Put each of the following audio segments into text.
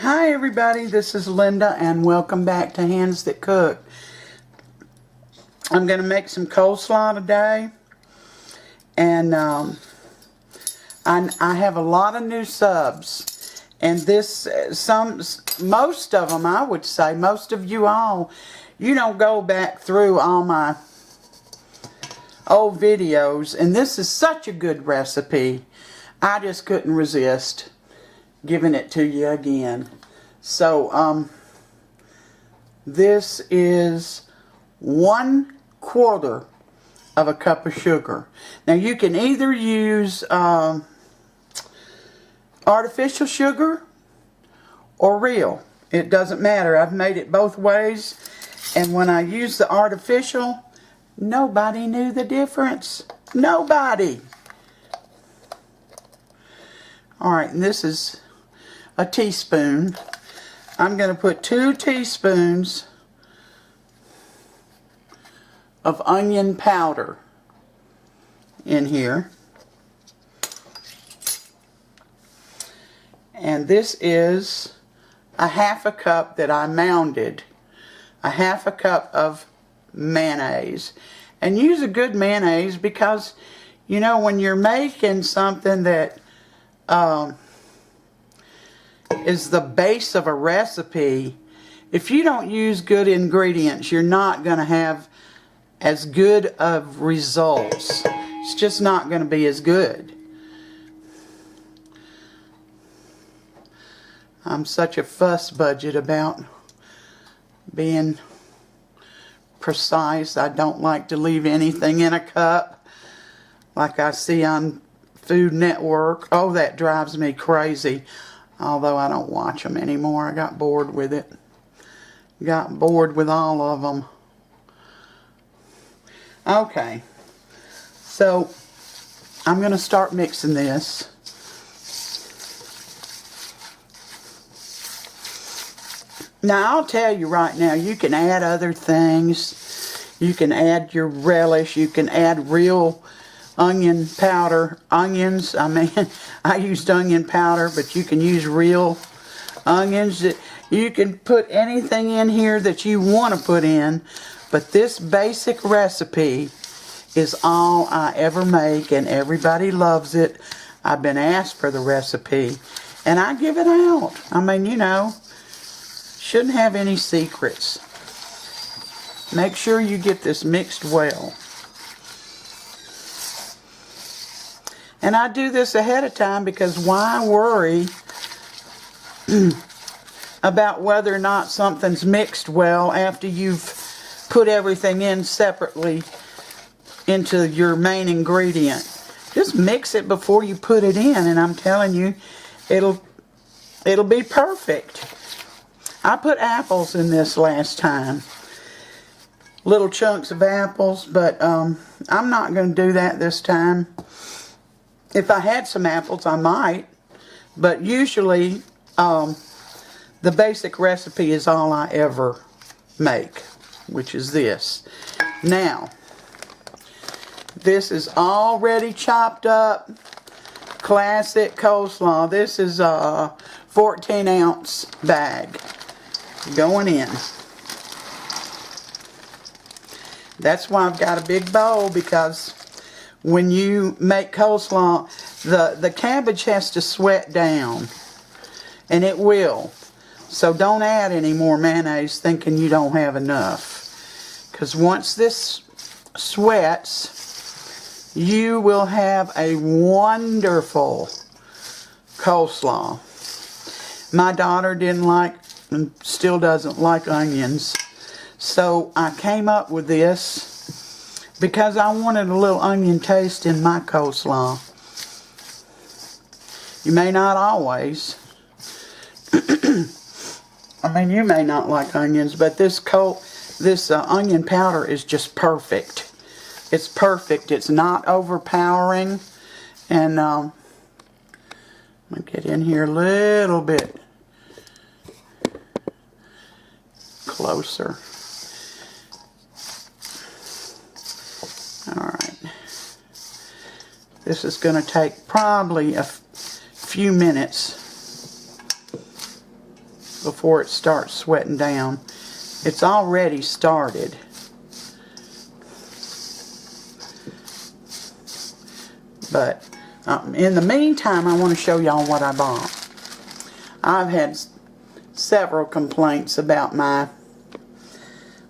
Hi everybody, this is Linda and welcome back to Handsthatcook. I'm going to make some coleslaw today, and I have a lot of new subs, and most of them, I would say, most of you all, you don't go back through all my old videos, and this is such a good recipe, I just couldn't resist giving it to you again. So this is 1/4 of a cup of sugar. Now you can either use artificial sugar or real. It doesn't matter. I've made it both ways, and when I use the artificial, nobody knew the difference. Nobody. Alright, and this is a teaspoon. I'm going to put 2 teaspoons of onion powder in here. And this is a 1/2 cup that I mounded. A 1/2 cup of mayonnaise. And use a good mayonnaise because, you know, when you're making something that is the base of a recipe, if you don't use good ingredients, you're not going to have as good of results. It's just not going to be as good. I'm such a fuss budget about being precise. I don't like to leave anything in a cup like I see on Food Network. Oh, that drives me crazy. Although I don't watch them anymore. I got bored with it. Got bored with all of them. Okay. So, I'm going to start mixing this. Now, I'll tell you right now, you can add other things. You can add your relish. You can add real onion powder. Onions, I mean, I used onion powder, but you can use real onions. You can put anything in here that you want to put in, but this basic recipe is all I ever make, and everybody loves it. I've been asked for the recipe, and I give it out. I mean, you know, shouldn't have any secrets. Make sure you get this mixed well. And I do this ahead of time because why worry about whether or not something's mixed well after you've put everything in separately into your main ingredient. Just mix it before you put it in, and I'm telling you, it'll be perfect. I put apples in this last time. Little chunks of apples, but I'm not going to do that this time. If I had some apples, I might, but usually the basic recipe is all I ever make, which is this. Now, this is already chopped up, classic coleslaw. This is a 14-ounce bag going in. That's why I've got a big bowl, because when you make coleslaw, the cabbage has to sweat down, and it will. So don't add any more mayonnaise thinking you don't have enough, because once this sweats, you will have a wonderful coleslaw. My daughter didn't like, and still doesn't like, onions, so I came up with this because I wanted a little onion taste in my coleslaw. You may not always. I mean, you may not like onions, but this onion powder is just perfect. It's perfect. It's not overpowering. And I'm going to get in here a little bit closer. Alright. This is going to take probably a few minutes. before it starts sweating down. It's already started. But in the meantime, I want to show y'all what I bought. I've had several complaints about my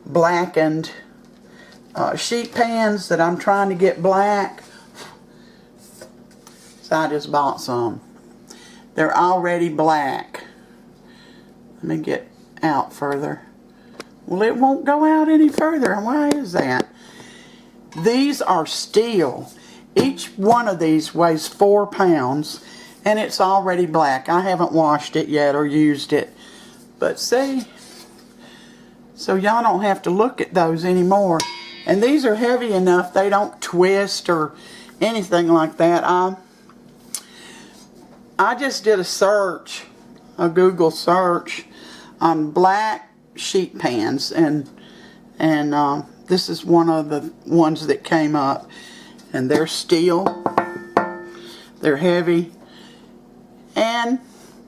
blackened sheet pans that I'm trying to get black. So I just bought some. They're already black. Let me get out further. Well, it won't go out any further. Why is that? These are steel. Each one of these weighs 4 pounds, and it's already black. I haven't washed it yet or used it. But see, so y'all don't have to look at those anymore. And these are heavy enough, they don't twist or anything like that. I just did a search, a Google search on black sheet pans, and this is one of the ones that came up. And they're steel, they're heavy, and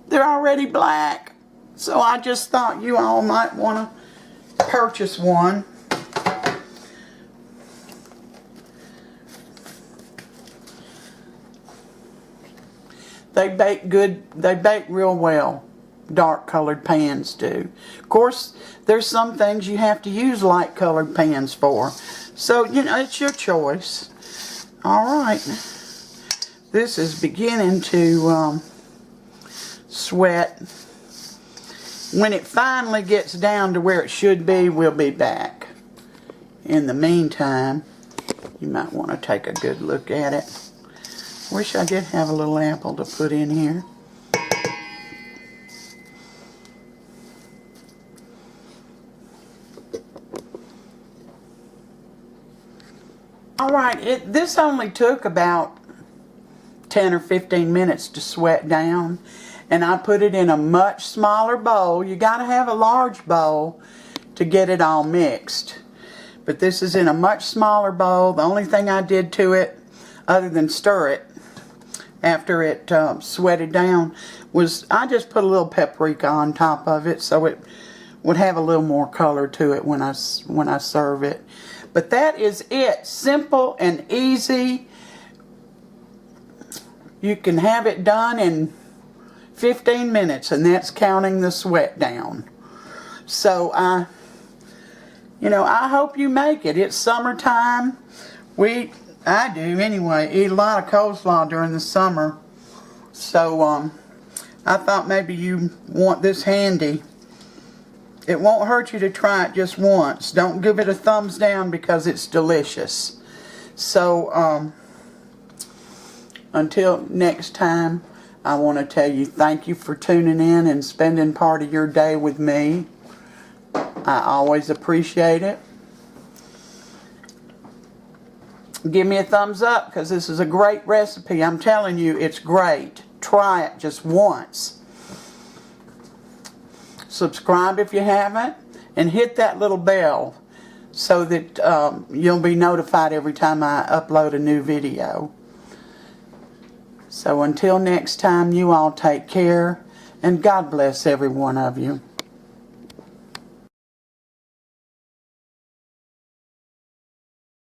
they're already black. So I just thought you all might want to purchase one. They bake good, they bake real well. Dark colored pans do. Of course, there's some things you have to use light colored pans for. So, you know, it's your choice. Alright, this is beginning to sweat. When it finally gets down to where it should be, we'll be back. In the meantime, you might want to take a good look at it. Wish I did have a little apple to put in here. Alright, this only took about 10 or 15 minutes to sweat down. And I put it in a much smaller bowl. You got to have a large bowl to get it all mixed. But this is in a much smaller bowl. The only thing I did to it, other than stir it after it sweated down, was I just put a little paprika on top of it so it would have a little more color to it when I serve it. But that is it. Simple and easy. You can have it done in 15 minutes, and that's counting the sweat down. So I hope you make it. It's summertime. I do anyway, eat a lot of coleslaw during the summer. So I thought maybe you want this handy. It won't hurt you to try it just once. Don't give it a thumbs down because it's delicious. So, until next time, I want to tell you thank you for tuning in and spending part of your day with me. I always appreciate it. Give me a thumbs up because this is a great recipe. I'm telling you, it's great. Try it just once. Subscribe if you haven't, and hit that little bell so that you'll be notified every time I upload a new video. So until next time, you all take care, and God bless every one of you.